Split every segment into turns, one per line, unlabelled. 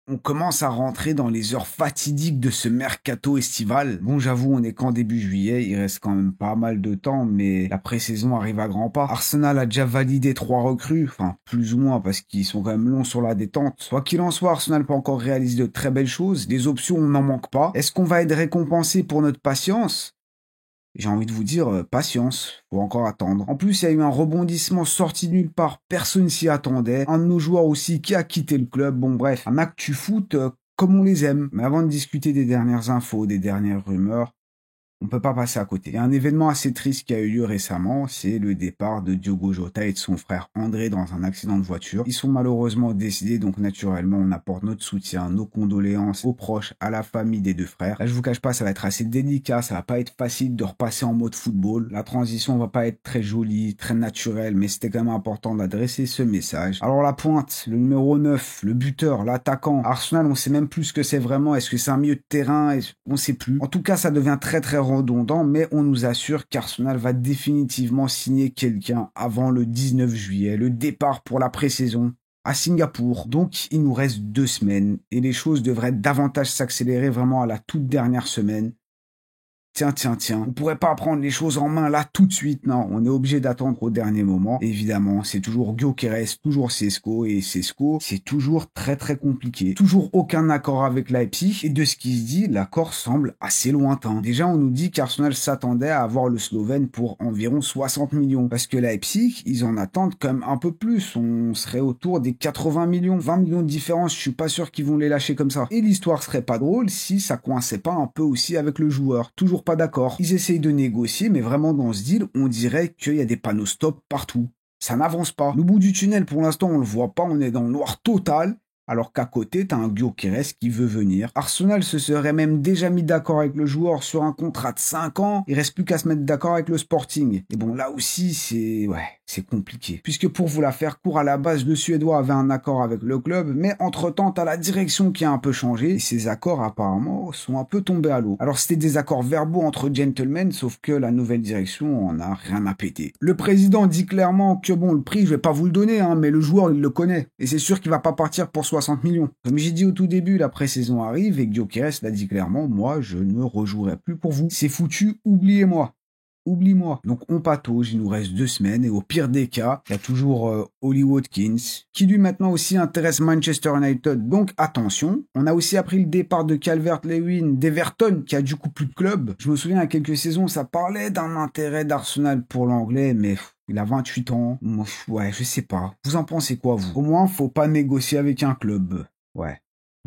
On commence à rentrer dans les heures fatidiques de ce mercato estival. Bon, j'avoue, on est qu'en début juillet, il reste quand même pas mal de temps, mais la pré-saison arrive à grands pas. Arsenal a déjà validé 3 recrues, enfin plus ou moins parce qu'ils sont quand même longs sur la détente. Quoi qu'il en soit, Arsenal peut encore réaliser de très belles choses. Des options, on n'en manque pas. Est-ce qu'on va être récompensé pour notre patience? J'ai envie de vous dire, patience, faut encore attendre. En plus, il y a eu un rebondissement sorti de nulle part, personne s'y attendait. Un de nos joueurs aussi qui a quitté le club, bon bref, un actu foot comme on les aime. Mais avant de discuter des dernières infos, des dernières rumeurs, on peut pas passer à côté. Il y a un événement assez triste qui a eu lieu récemment, c'est le départ de Diogo Jota et de son frère André dans un accident de voiture. Ils sont malheureusement décédés, donc naturellement on apporte notre soutien, nos condoléances aux proches, à la famille des deux frères. Là je vous cache pas, ça va être assez délicat, ça va pas être facile de repasser en mode football. La transition va pas être très jolie, très naturelle, mais c'était quand même important d'adresser ce message. Alors la pointe, le numéro 9, le buteur, l'attaquant, Arsenal on sait même plus ce que c'est vraiment, est-ce que c'est un milieu de terrain, on sait plus. En tout cas ça devient très redondant, mais on nous assure qu'Arsenal va définitivement signer quelqu'un avant le 19 juillet, le départ pour la pré-saison à Singapour. Donc il nous reste 2 semaines et les choses devraient davantage s'accélérer vraiment à la toute dernière semaine. Tiens, on pourrait pas prendre les choses en main là tout de suite, non, on est obligé d'attendre au dernier moment. Évidemment, c'est toujours Gyökeres, toujours Sesko, et Sesko, c'est toujours très compliqué. Toujours aucun accord avec Leipzig, et de ce qui se dit, l'accord semble assez lointain. Déjà, on nous dit qu'Arsenal s'attendait à avoir le Slovène pour environ 60 millions, parce que Leipzig, ils en attendent quand même un peu plus, on serait autour des 80 millions, 20 millions de différence, je suis pas sûr qu'ils vont les lâcher comme ça. Et l'histoire serait pas drôle si ça coinçait pas un peu aussi avec le joueur, toujours pas d'accord. Ils essayent de négocier, mais vraiment dans ce deal, on dirait qu'il y a des panneaux stop partout. Ça n'avance pas. Le bout du tunnel, pour l'instant, on le voit pas, on est dans le noir total. Alors qu'à côté, t'as un Gyökeres qui veut venir. Arsenal se serait même déjà mis d'accord avec le joueur sur un contrat de 5 ans. Il reste plus qu'à se mettre d'accord avec le Sporting. Et bon, là aussi, c'est compliqué. Puisque pour vous la faire court, à la base, le Suédois avait un accord avec le club, mais entre-temps, t'as la direction qui a un peu changé, et ces accords, apparemment, sont un peu tombés à l'eau. Alors c'était des accords verbaux entre gentlemen, sauf que la nouvelle direction en a rien à péter. Le président dit clairement que bon, le prix, je vais pas vous le donner, hein, mais le joueur, il le connaît. Et c'est sûr qu'il va pas partir pour 60 millions. Comme j'ai dit au tout début, la pré-saison arrive, et Gyökeres l'a dit clairement, moi, je ne rejouerai plus pour vous. C'est foutu, oubliez-moi. Oublie-moi. Donc on patauge, il nous reste 2 semaines et au pire des cas, il y a toujours Ollie Watkins qui lui maintenant aussi intéresse Manchester United. Donc attention, on a aussi appris le départ de Calvert-Lewin d'Everton qui a du coup plus de club. Je me souviens il y a quelques saisons, ça parlait d'un intérêt d'Arsenal pour l'anglais, mais il a 28 ans. Ouais, je sais pas. Vous en pensez quoi vous? Au moins, faut pas négocier avec un club. Ouais.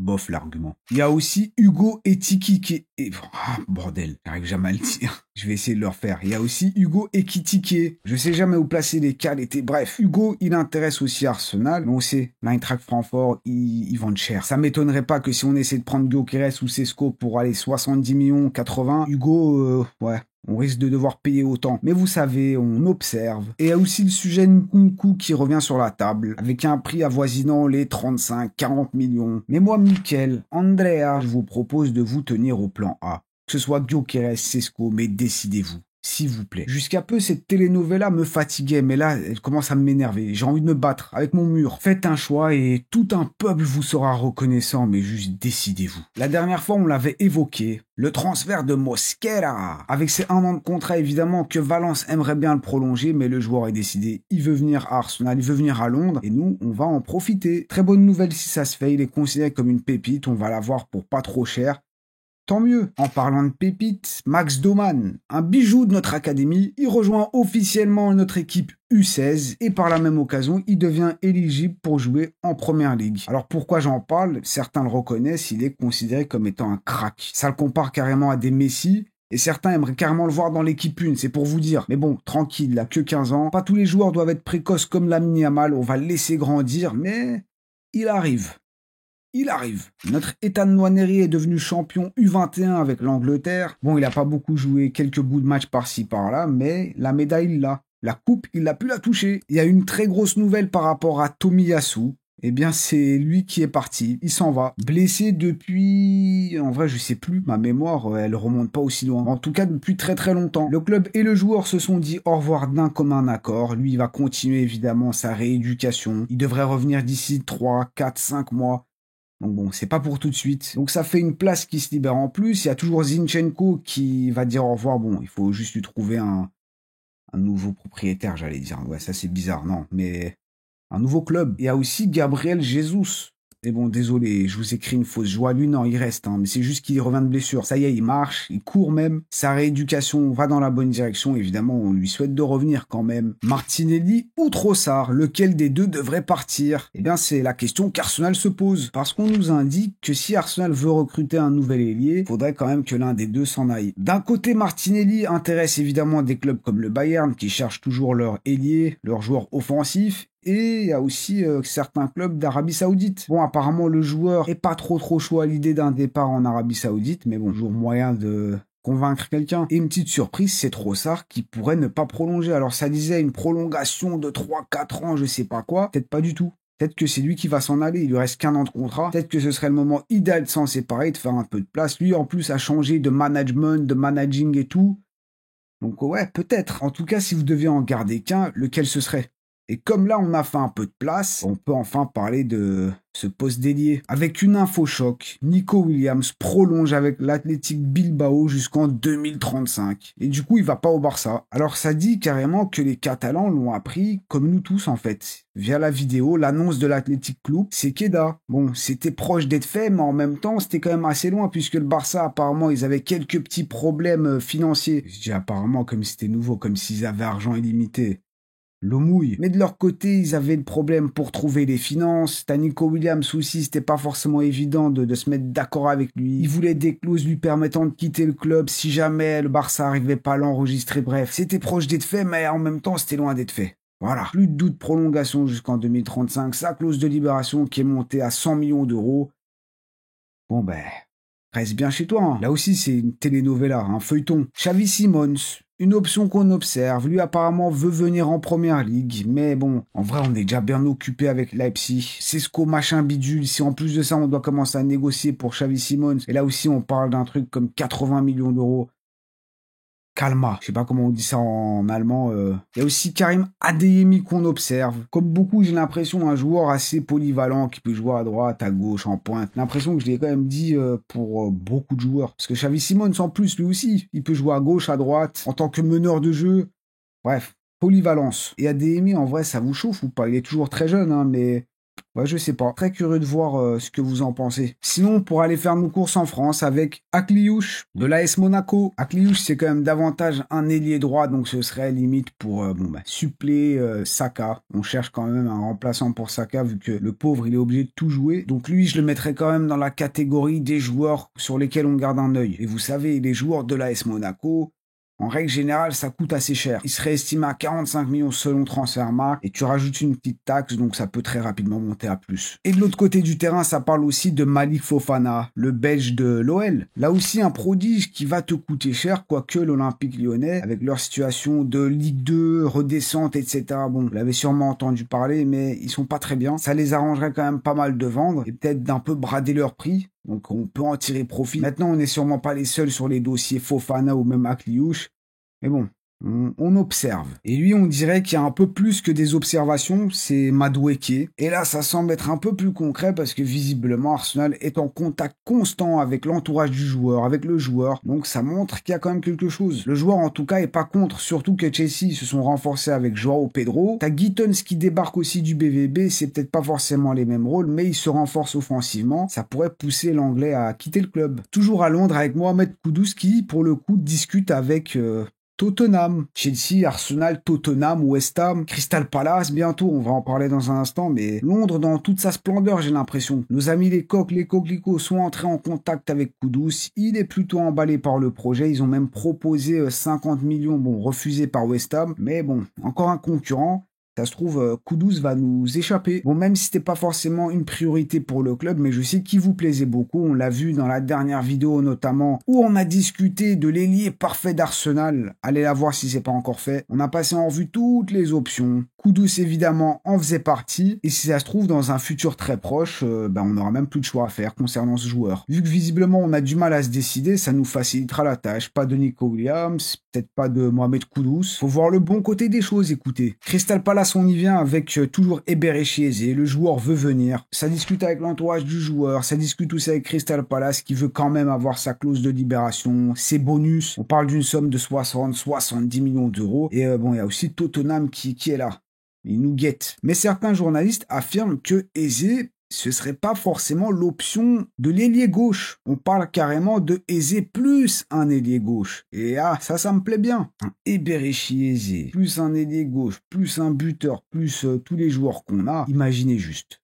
Bof l'argument. Il y a aussi Hugo Ekitike qui est... Ah, bordel, j'arrive jamais à le dire. Je vais essayer de le refaire. Il y a aussi Hugo Ekitike. Je sais jamais où placer les cas l'été. Bref, Hugo, il intéresse aussi Arsenal. Mais on sait, l'Eintracht Francfort, ils vendent cher. Ça m'étonnerait pas que si on essaie de prendre Gyökeres ou Sesko pour aller 70 millions, 80, Hugo, ouais. On risque de devoir payer autant. Mais vous savez, on observe. Et il y a aussi le sujet Nkunku qui revient sur la table, avec un prix avoisinant les 35-40 millions. Mais moi, Mickaël, Andrea, je vous propose de vous tenir au plan A. Que ce soit Gyökeres, Sesko, mais décidez-vous. S'il vous plaît. Jusqu'à peu, cette telenovela me fatiguait, mais là, elle commence à m'énerver. J'ai envie de me battre avec mon mur. Faites un choix et tout un peuple vous sera reconnaissant, mais juste décidez-vous. La dernière fois, on l'avait évoqué. Le transfert de Mosquera. Avec ses 1 an de contrat, évidemment, que Valence aimerait bien le prolonger, mais le joueur est décidé. Il veut venir à Arsenal, il veut venir à Londres, et nous, on va en profiter. Très bonne nouvelle si ça se fait. Il est considéré comme une pépite. On va l'avoir pour pas trop cher. Tant mieux. En parlant de pépites, Max Doman, un bijou de notre académie, il rejoint officiellement notre équipe U16 et par la même occasion, il devient éligible pour jouer en première ligue. Alors pourquoi j'en parle? Certains le reconnaissent, il est considéré comme étant un crack. Ça le compare carrément à des Messi. Et certains aimeraient carrément le voir dans l'équipe 1, c'est pour vous dire. Mais bon, tranquille, il a que 15 ans. Pas tous les joueurs doivent être précoces comme Lamine Yamal, on va le laisser grandir, mais il arrive. Il arrive. Notre Ethan Nwaneri est devenu champion U21 avec l'Angleterre. Bon, il a pas beaucoup joué, quelques bouts de match par-ci par-là, mais la médaille, il l'a. La coupe, il a pu la toucher. Il y a une très grosse nouvelle par rapport à Tomiyasu. Eh bien, c'est lui qui est parti. Il s'en va. Blessé depuis... En vrai, je sais plus. Ma mémoire, elle remonte pas aussi loin. En tout cas, depuis très longtemps. Le club et le joueur se sont dit au revoir d'un commun accord. Lui, il va continuer évidemment sa rééducation. Il devrait revenir d'ici 3, 4, 5 mois. Donc bon, c'est pas pour tout de suite. Donc ça fait une place qui se libère en plus. Il y a toujours Zinchenko qui va dire au revoir. Bon, il faut juste lui trouver un nouveau propriétaire, j'allais dire. Ouais, ça c'est bizarre, non. Mais un nouveau club. Il y a aussi Gabriel Jesus. Et bon, désolé, je vous écris une fausse joie. Lui, non, il reste, hein, mais c'est juste qu'il revient de blessure. Ça y est, il marche, il court même. Sa rééducation va dans la bonne direction. Évidemment, on lui souhaite de revenir quand même. Martinelli ou Trossard, lequel des deux devrait partir? Eh bien, c'est la question qu'Arsenal se pose. Parce qu'on nous indique que si Arsenal veut recruter un nouvel ailier, faudrait quand même que l'un des deux s'en aille. D'un côté, Martinelli intéresse évidemment des clubs comme le Bayern qui cherchent toujours leur ailier, leur joueur offensif. Et il y a aussi certains clubs d'Arabie Saoudite. Bon, apparemment, le joueur est pas trop chaud à l'idée d'un départ en Arabie Saoudite, mais bon, toujours moyen de convaincre quelqu'un. Et une petite surprise, c'est Trossard qui pourrait ne pas prolonger. Alors ça disait une prolongation de 3-4 ans, je sais pas quoi. Peut-être pas du tout. Peut-être que c'est lui qui va s'en aller, il lui reste qu'1 an de contrat. Peut-être que ce serait le moment idéal de s'en séparer, de faire un peu de place. Lui, en plus, a changé de management, de managing et tout. Donc ouais, peut-être. En tout cas, si vous deviez en garder qu'un, lequel ce serait? Et comme là, on a fait un peu de place, on peut enfin parler de ce poste d'ailier. Avec une info choc, Nico Williams prolonge avec l'Athletic Bilbao jusqu'en 2035. Et du coup, il va pas au Barça. Alors ça dit carrément que les Catalans l'ont appris, comme nous tous en fait. Via la vidéo, l'annonce de l'Athletic Club, c'est Queda. Bon, c'était proche d'être fait, mais en même temps, c'était quand même assez loin, puisque le Barça, apparemment, ils avaient quelques petits problèmes financiers. Je dis apparemment comme si c'était nouveau, comme s'ils avaient argent illimité. L'eau mouille. Mais de leur côté, ils avaient le problème pour trouver les finances. T'as Nico Williams aussi, c'était pas forcément évident de se mettre d'accord avec lui. Ils voulaient des clauses lui permettant de quitter le club si jamais le Barça arrivait pas à l'enregistrer. Bref, c'était proche d'être fait, mais en même temps, c'était loin d'être fait. Voilà. Plus de doute prolongation jusqu'en 2035. Sa clause de libération qui est montée à 100 millions d'euros. Bon ben, reste bien chez toi. Hein. Là aussi, c'est une telenovela, un feuilleton. Xavi Simons. Une option qu'on observe, lui apparemment veut venir en première ligue, mais bon, en vrai on est déjà bien occupé avec Leipzig, Cesco machin bidule, si en plus de ça on doit commencer à négocier pour Xavi Simons, et là aussi on parle d'un truc comme 80 millions d'euros. Calma, je sais pas comment on dit ça en allemand. Il y a aussi Karim Adeyemi qu'on observe. Comme beaucoup, j'ai l'impression un joueur assez polyvalent qui peut jouer à droite, à gauche, en pointe. L'impression que je l'ai quand même dit pour beaucoup de joueurs. Parce que Xavi Simons, en plus, lui aussi, il peut jouer à gauche, à droite, en tant que meneur de jeu. Bref, polyvalence. Et Adeyemi, en vrai, ça vous chauffe ou pas? Il est toujours très jeune, hein, mais... Ouais, je sais pas. Très curieux de voir ce que vous en pensez. Sinon, pour aller faire nos courses en France avec Akliouche de l'AS Monaco. Akliouche, c'est quand même davantage un ailier droit, donc ce serait limite pour suppléer Saka. On cherche quand même un remplaçant pour Saka, vu que le pauvre, il est obligé de tout jouer. Donc lui, je le mettrais quand même dans la catégorie des joueurs sur lesquels on garde un œil. Et vous savez, les joueurs de l'AS Monaco... En règle générale, ça coûte assez cher. Il serait estimé à 45 millions selon Transfermarkt et tu rajoutes une petite taxe, donc ça peut très rapidement monter à plus. Et de l'autre côté du terrain, ça parle aussi de Malik Fofana, le Belge de l'OL. Là aussi, un prodige qui va te coûter cher, quoique l'Olympique Lyonnais, avec leur situation de Ligue 2, redescente, etc. Bon, vous l'avez sûrement entendu parler, mais ils sont pas très bien. Ça les arrangerait quand même pas mal de vendre et peut-être d'un peu brader leur prix. Donc on peut en tirer profit. Maintenant, on n'est sûrement pas les seuls sur les dossiers Fofana ou même Akliouche. Mais bon, on observe. Et lui, on dirait qu'il y a un peu plus que des observations, c'est Madueke. Et là, ça semble être un peu plus concret parce que visiblement, Arsenal est en contact constant avec l'entourage du joueur, avec le joueur. Donc ça montre qu'il y a quand même quelque chose. Le joueur, en tout cas, est pas contre, surtout que Chelsea se sont renforcés avec Joao Pedro. T'as Gittens qui débarque aussi du BVB, c'est peut-être pas forcément les mêmes rôles, mais il se renforce offensivement. Ça pourrait pousser l'Anglais à quitter le club. Toujours à Londres avec Mohamed Kudus qui, pour le coup, discute avec... Tottenham, Chelsea, Arsenal, Tottenham, West Ham, Crystal Palace, bientôt, on va en parler dans un instant, mais Londres dans toute sa splendeur, j'ai l'impression. Nos amis les coqs, les coquelicots sont entrés en contact avec Kudus, il est plutôt emballé par le projet, ils ont même proposé 50 millions, bon, refusé par West Ham, mais bon, encore un concurrent. Ça se trouve, Kudus va nous échapper. Bon, même si c'était pas forcément une priorité pour le club, mais je sais qu'il vous plaisait beaucoup. On l'a vu dans la dernière vidéo notamment, où on a discuté de l'ailier parfait d'Arsenal. Allez la voir si c'est pas encore fait. On a passé en revue toutes les options. Kudus évidemment en faisait partie, et si ça se trouve dans un futur très proche, on n'aura même plus de choix à faire concernant ce joueur. Vu que visiblement on a du mal à se décider, ça nous facilitera la tâche. Pas de Nico Williams, peut-être pas de Mohamed Kudus. Faut voir le bon côté des choses, écoutez. Crystal Palace, on y vient avec toujours Eberechi Eze, le joueur veut venir. Ça discute avec l'entourage du joueur, ça discute aussi avec Crystal Palace qui veut quand même avoir sa clause de libération, ses bonus. On parle d'une somme de 60-70 millions d'euros. Et il y a aussi Tottenham qui est là. Il nous guette. Mais certains journalistes affirment que Eze, ce serait pas forcément l'option de l'ailier gauche. On parle carrément de Eze plus un ailier gauche. Et ça me plaît bien. Un Eberechi Eze, plus un ailier gauche, plus un buteur, plus tous les joueurs qu'on a. Imaginez juste.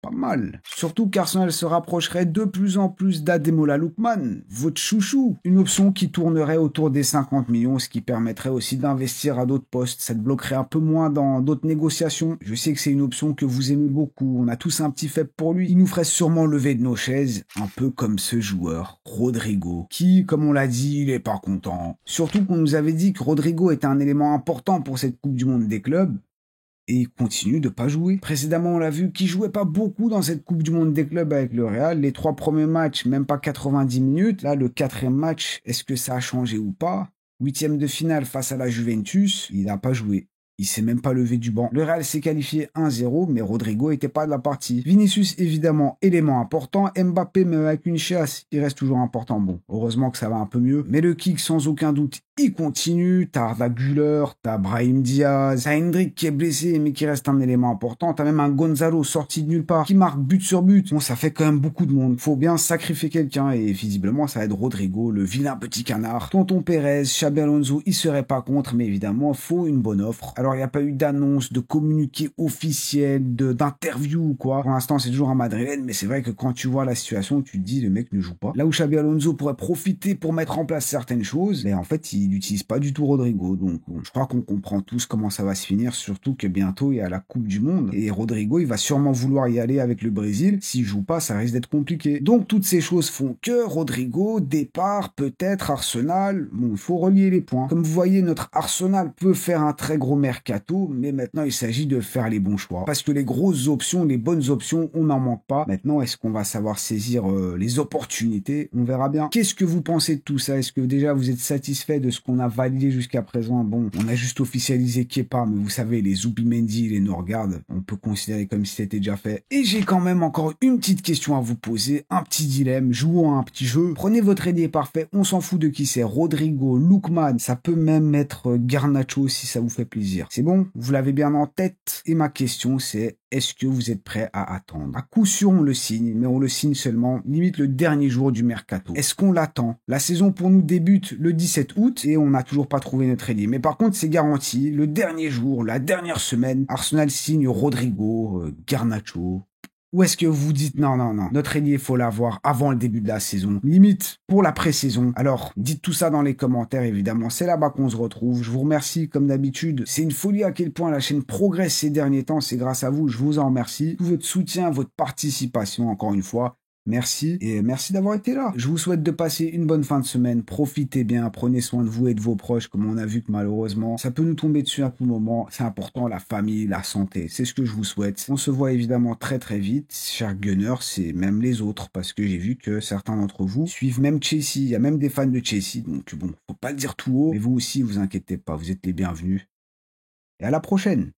Pas mal. Surtout qu'Arsenal se rapprocherait de plus en plus d'Ademola Lookman, votre chouchou. Une option qui tournerait autour des 50 millions, ce qui permettrait aussi d'investir à d'autres postes. Ça te bloquerait un peu moins dans d'autres négociations. Je sais que c'est une option que vous aimez beaucoup. On a tous un petit faible pour lui. Il nous ferait sûrement lever de nos chaises, un peu comme ce joueur, Rodrigo, qui, comme on l'a dit, il est pas content. Surtout qu'on nous avait dit que Rodrigo était un élément important pour cette Coupe du Monde des clubs. Et il continue de pas jouer. Précédemment, on l'a vu, qu'il jouait pas beaucoup dans cette Coupe du Monde des clubs avec le Real. Les 3 premiers matchs, même pas 90 minutes. Là, le 4e match, est-ce que ça a changé ou pas? 8e de finale face à la Juventus, il n'a pas joué. Il s'est même pas levé du banc. Le Real s'est qualifié 1-0, mais Rodrigo était pas de la partie. Vinicius, évidemment, élément important. Mbappé, même avec une chasse, il reste toujours important. Bon, heureusement que ça va un peu mieux. Mais le kick, sans aucun doute, il continue. T'as Arda Güler, t'as Brahim Diaz, t'as Hendrick qui est blessé, mais qui reste un élément important. T'as même un Gonzalo sorti de nulle part, qui marque but sur but. Bon, ça fait quand même beaucoup de monde. Faut bien sacrifier quelqu'un, et visiblement, ça va être Rodrigo, le vilain petit canard. Tonton Pérez, Xabi Alonso, il serait pas contre, mais évidemment, faut une bonne offre. Alors, il n'y a pas eu d'annonce, de communiqué officiel, d'interview ou quoi. Pour l'instant, c'est toujours un madrilène, mais c'est vrai que quand tu vois la situation, tu te dis, le mec ne joue pas. Là où Xabi Alonso pourrait profiter pour mettre en place certaines choses, mais en fait, il n'utilise pas du tout Rodrigo. Donc, bon, je crois qu'on comprend tous comment ça va se finir, surtout que bientôt, il y a la Coupe du Monde. Et Rodrigo, il va sûrement vouloir y aller avec le Brésil. S'il joue pas, ça risque d'être compliqué. Donc, toutes ces choses font que Rodrigo, départ, peut-être Arsenal. Bon, il faut relier les points. Comme vous voyez, notre Arsenal peut faire un très gros mercato, mais maintenant il s'agit de faire les bons choix. Parce que les grosses options, les bonnes options, on n'en manque pas. Maintenant, est-ce qu'on va savoir saisir les opportunités? On verra bien. Qu'est-ce que vous pensez de tout ça? Est-ce que déjà vous êtes satisfait de ce qu'on a validé jusqu'à présent? Bon, on a juste officialisé Kepa, mais vous savez, les Zubimendi, les Norgard, on peut considérer comme si c'était déjà fait. Et j'ai quand même encore une petite question à vous poser, un petit dilemme, jouons à un petit jeu. Prenez votre ailier parfait, on s'en fout de qui c'est, Rodrigo, Lookman, ça peut même être Garnacho si ça vous fait plaisir. C'est bon? Vous l'avez bien en tête? Et ma question c'est, est-ce que vous êtes prêt à attendre? À coup sûr on le signe, mais on le signe seulement limite le dernier jour du mercato. Est-ce qu'on l'attend? La saison pour nous débute le 17 août et on n'a toujours pas trouvé notre ailier. Mais par contre c'est garanti, le dernier jour, la dernière semaine, Arsenal signe Rodrigo, Garnacho. Ou est-ce que vous dites non, notre ailier, faut l'avoir avant le début de la saison, limite pour la pré-saison? Alors, dites tout ça dans les commentaires, évidemment, c'est là-bas qu'on se retrouve. Je vous remercie, comme d'habitude. C'est une folie à quel point la chaîne progresse ces derniers temps, c'est grâce à vous, je vous en remercie. Tout votre soutien, votre participation, encore une fois. Merci et merci d'avoir été là. Je vous souhaite de passer une bonne fin de semaine. Profitez bien, prenez soin de vous et de vos proches, comme on a vu que malheureusement, ça peut nous tomber dessus à tout moment. C'est important, la famille, la santé, c'est ce que je vous souhaite. On se voit évidemment très très vite, chers Gunners, et même les autres, parce que j'ai vu que certains d'entre vous suivent même Chelsea. Il y a même des fans de Chelsea, donc bon, faut pas le dire tout haut, mais vous aussi, vous inquiétez pas, vous êtes les bienvenus. Et à la prochaine.